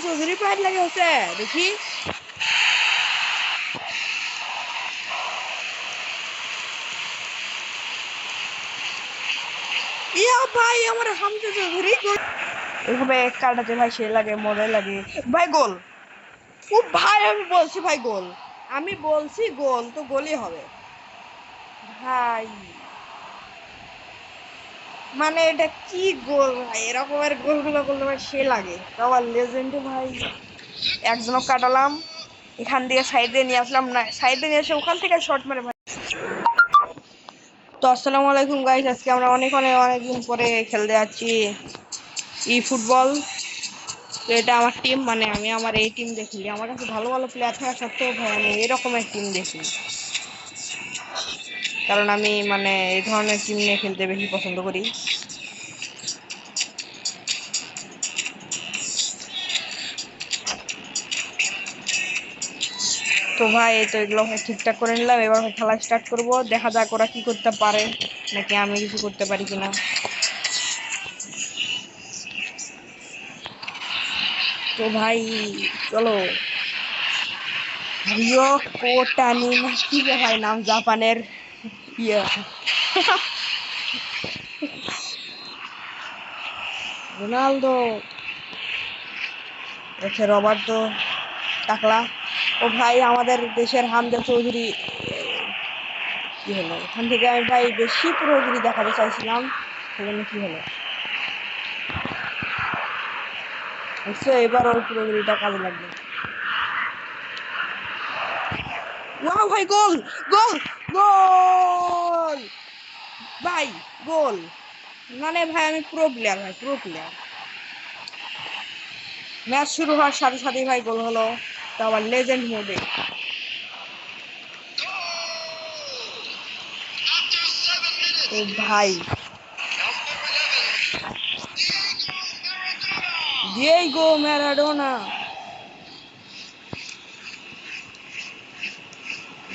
Chowdhury pint লাগে হচ্ছে দেখি ইয়া ভাই আমার হামজা চৌধুরী গোল এভাবে কাটাতে ভাই সে লাগে মজা লাগে ভাই গোল ও ভাই আমি বলছি ভাই গোল আমি বলছি গোল তো গোলই হবে ভাই মানে এটা কি গোল ভাই এরকমের গোলগুলো করলে ভাই সে লাগে আবার লেজেন্ড ভাই একজনও কাটালাম এখান দিয়ে সাইডে নিয়ে আসলাম না সাইডে নিয়ে এসে ওখান থেকে শর্ট মারে ভাই তো আসসালামু আলাইকুম গাইস আজকে আমরা অনেকদিন পরে খেলতে যাচ্ছি ই ফুটবল তো এটা আমার টিম মানে আমি আমার এই টিম দেখি আমার কাছে ভালো ভালো প্লেয়ার থাকা সত্ত্বেও ভাই আমি এরকমের টিম দেখি কারণ আমি মানে এই ধরনের টিম নিয়ে খেলতে বেশি পছন্দ করি তো ভাই এই তো এগুলো ঠিকঠাক করে নিলাম এবার খেলা স্টার্ট করব দেখা যাক ওরা কি করতে পারে নাকি আমি কিছু করতে পারি কিনা তো ভাই চলো রিও কোটানি না কি যে ভাই নাম জাপানের ইয়ে রোনালদো রবার্তো টাকলা ও ভাই আমাদের দেশের হামজা চৌধুরী কি হলো এখান থেকে আমি ভাই বেশি পুরোপুরি দেখাতে চাইছিলাম সেজন্য কি হলো এবার ওর পুরোপুরিটা কাজে লাগবে ওয়াও ভাই গোল গোল গোল ভাই গোল মানে ভাই আমি প্রো প্লেয়ার ভাই প্রো প্লেয়ার ম্যাচ শুরু হওয়ার সাথে সাথেই ভাই গোল হলো তো আবার লেজেন্ড মোডে ও ভাই ডিয়েগো ম্যারাডোনা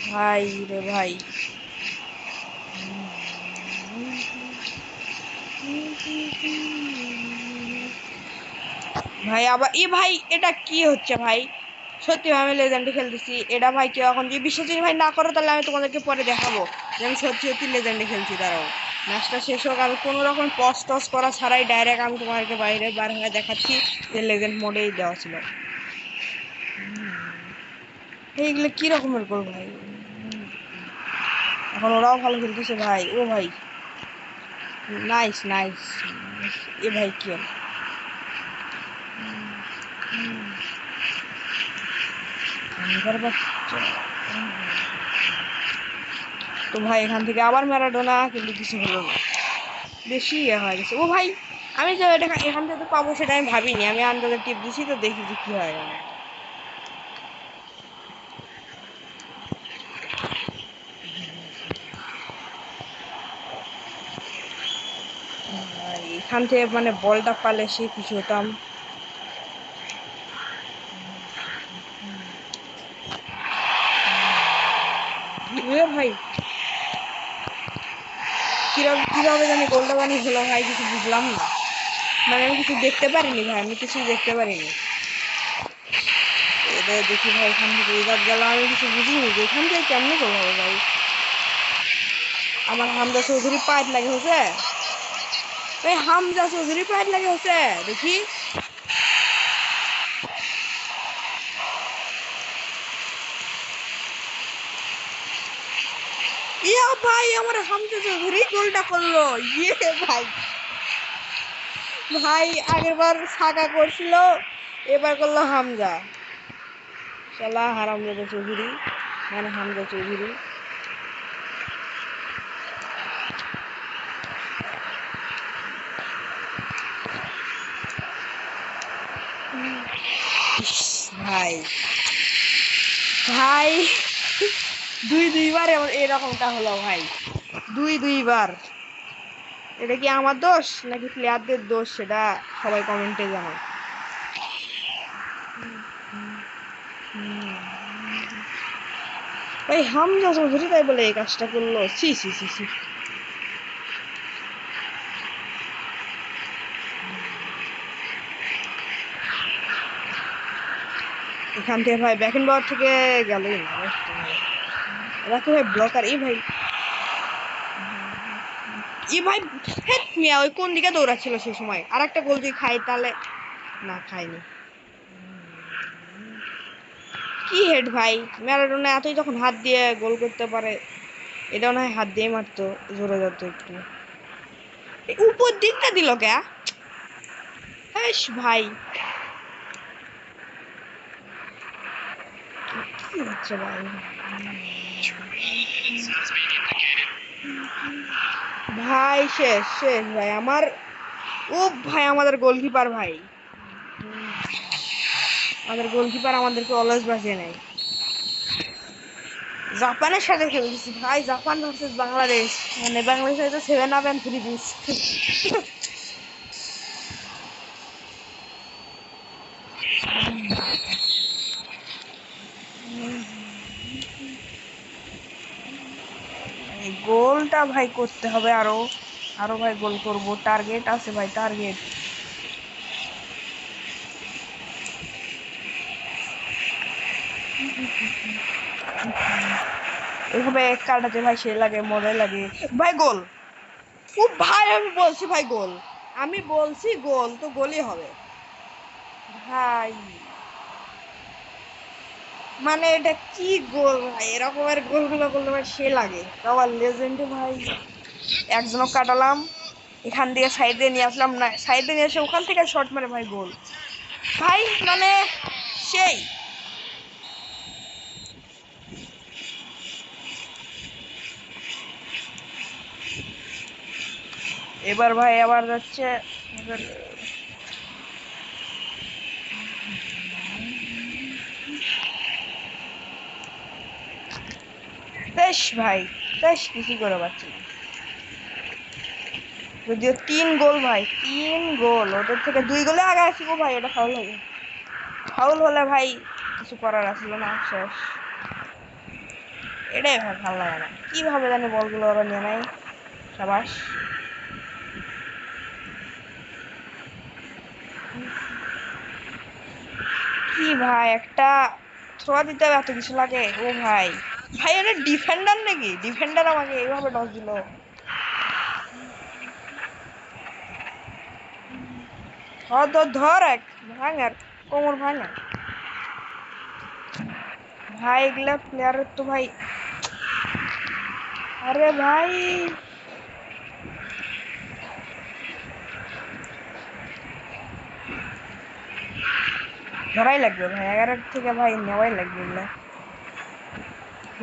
ভাই রে ভাই ভাই আবার ভাই এটা কি হচ্ছে ভাই সত্যি আমি লেজেন্ডে খেলতেছি এটা ভাই কেউ এখন যদি বিশ্বাস ভাই না করো তাহলে আমি তোমাদেরকে পরে দেখাবো যে আমি সত্যি লেজেন্ডে খেলছি দাঁড়াও ম্যাচটা শেষ হোক আমি কোনো রকম টস করা ছাড়াই ডাইরেক্ট আমি তোমাদেরকে বার হয়ে দেখাচ্ছি যে লেজেন্ড মোডেই দেওয়া ছিল এইগুলো কি রকমের গোল ভাই এখন ওরাও ভালো খেলতেছে ভাই ও ভাই নাইস নাইস এ ভাই কি তো ভাই এখান থেকে আবার ম্যারাডোনা কিন্তু কিছু হলো না বেশি হয়ে গেছে ও ভাই আমি যে এটা এখান থেকে পাবো সেটা আমি ভাবিনি আমি আন্দাজে টিপ দিছি তো দেখি যে কি হয় এখান থেকে মানে বলটা পালে সে কিছু হতাম ভাই কিভাবে জানি গোলটা বানিয়ে হলো ভাই কিছু বুঝলাম না মানে আমি কিছু দেখতে পারিনি ভাই আমি কিছু দেখতে পারিনি এবার দেখি ভাই এখান থেকে এবার গেলাম আমি কিছু বুঝিনি যে এখান থেকে কেমনি গোল হবে ভাই আমার হামজা চৌধুরী পাইট লাগে হচ্ছে ভাই হামজা চৌধুরী পাইট লাগে হচ্ছে দেখি ইয়া ভাই আমার হামজা চৌধুরী গোলটা করলো ইয়ে ভাই ভাই আগেরবার সাকা করছিল এবার করলো হামজা শালা হারামজাদা চৌধুরী মানে হামজা চৌধুরী ভাই ভাই দুইবার এরকমটা হলো ভাই দুইবার এটা কি আমার দোষ নাকি প্লেয়ারদের দোষ সেটা সবাই কমেন্টে জানাও ভাই হামজা চৌধুরী তাই বলে এই কাজটা করলো সি সি সি সি এখান থেকে ভাই ব্যাকেন পাওয়ার থেকে গেলই না এরা কি ভাই ব্লকার ভাই হেট মিয়া ওই কোন দিকে দৌড়াচ্ছিল সেই সময় আর একটা গোল যদি খাই তাহলে না খাইনি কি হেড ভাই ম্যারাডোনা এতই যখন হাত দিয়ে গোল করতে পারে এটা মনে হয় হাত দিয়ে মারতো জোরে যেত একটু উপর দিকটা দিল কে হেস ভাই কি হচ্ছে ভাই ভাই শেষ শেষ ভাই আমার ও ভাই আমাদের গোলকিপার ভাই আমাদেরকে অলওয়েজ বাঁচিয়ে নেয় জাপানের সাথে খেলতেছি ভাই জাপান ভার্সেস বাংলাদেশ মানে বাংলাদেশের তো 7 আপ এন্ড 3 পিস গোলটা ভাই করতে হবে আরো আরো ভাই গোল করব টার্গেট আছে ভাই টার্গেট এভাবে কাটাতে ভাই সে লাগে মজাই লাগে ভাই গোল ও ভাই আমি বলছি ভাই গোল আমি বলছি গোল তো গোলই হবে ভাই মানে এটা কি গোল ভাই এরকমের গোলগুলো করলে ভাই সে লাগে আবার লেজেন্ড ভাই একজনও কাটালাম এখান দিয়ে সাইডে নিয়ে আসলাম না সাইডে নিয়ে এসে ওখান থেকে শর্ট মারে ভাই গোল ভাই মানে সেই এবার ভাই আবার যাচ্ছে বেশ ভাই বেশ কিছু করে পাচ্ছি না যদিও 3 গোল ভাই 3 গোল ওদের থেকে 2 গোলে আগে আসবো ভাই ওটা ফাউল হবে ফাউল হলে ভাই কিছু করার আসলো না শেষ এটাই ভাই ভালো লাগে না কিভাবে জানি বলগুলো ওরা নিয়ে নেয় সাবাস কি ভাই একটা থ্রো দিতে এত কিছু লাগে ও ভাই ভাই এটা ডিফেন্ডার নাকি ডিফেন্ডার আমাকে এইভাবে ডস দিল ধর ধর ধর এক ভাঙার কোমর ভাঙা ভাই এগুলা প্লেয়ারের তো ভাই আরে ভাই ধরাই লাগবে ভাই 11 থেকে ভাই নেওয়াই লাগবে এগুলা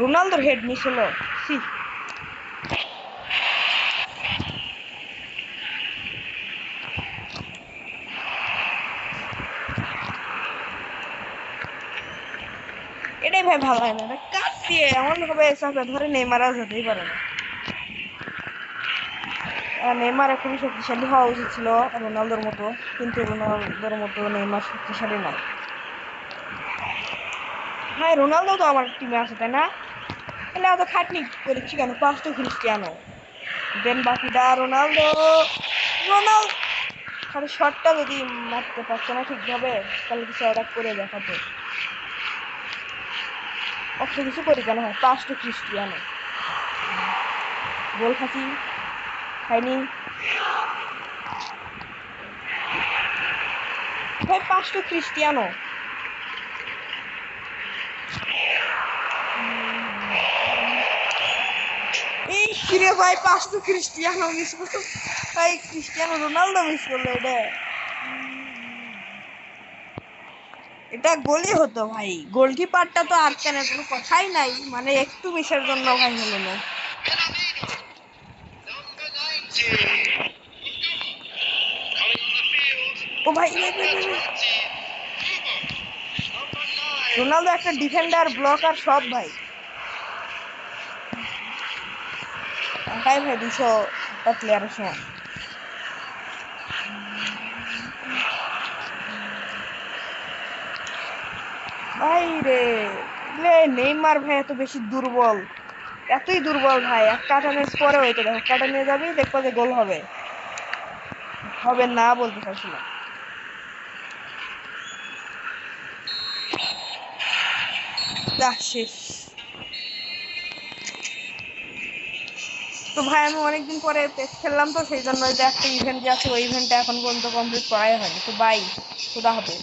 রোনালদোর হেড মিস হলো সি এটাই ভাই ভালো হয় না কাট দিয়ে এমন ভাবে চাপে ধরে নেইমার যেতেই পারে না নেইমার খুবই শক্তিশালী হওয়া উচিত ছিল রোনালদোর মতো কিন্তু রোনালদোর মতো নেইমার শক্তিশালী নয় হ্যাঁ রোনালদো তো আমার টিমে আছে তাই না তাহলে এত খাটনি করেছি কেন 5টা ক্রিস্টিয়ানো দেন বাকিটা রোনালদো রোনালদো খালি শটটা যদি মারতে পারছে না ঠিকভাবে তাহলে কিছু অ্যাটাক করে দেখাতো অত কিছু করি কেন হয় 5টা ক্রিস্টিয়ানো গোল খাসি খাইনি ভাই 5টা ক্রিস্টিয়ানো এই কিরে ভাই 5টা ক্রিস্টিয়ানো মিস করলো ভাই ক্রিস্টিয়ানো রোনালদো মিস করলো এটা গোলই হতো ভাই গোলকিপারটা তো আটকানোর কোনো কথাই নাই মানে একটু মিসের জন্য ভাই হলো না ও ভাই রোনালদো একটা ডিফেন্ডার ব্লকার সব ভাই একাই ভাই 200টা প্লেয়ারের সমান ভাই রে নেইমার ভাই এত বেশি দুর্বল এতই দুর্বল ভাই এক কাটানোর পরে হইতো দেখো কাটা নিয়ে যাবি দেখবো যে গোল হবে হবে না বলতে চাইছিলাম যা শেষ। তো ভাই আমি অনেকদিন পরে পেস খেললাম, তো সেই জন্য একটা ইভেন্ট যে আছে ওই ইভেন্টটা এখন পর্যন্ত কমপ্লিট করাই হয়নি। তো বাই, খোদা হাফেজ।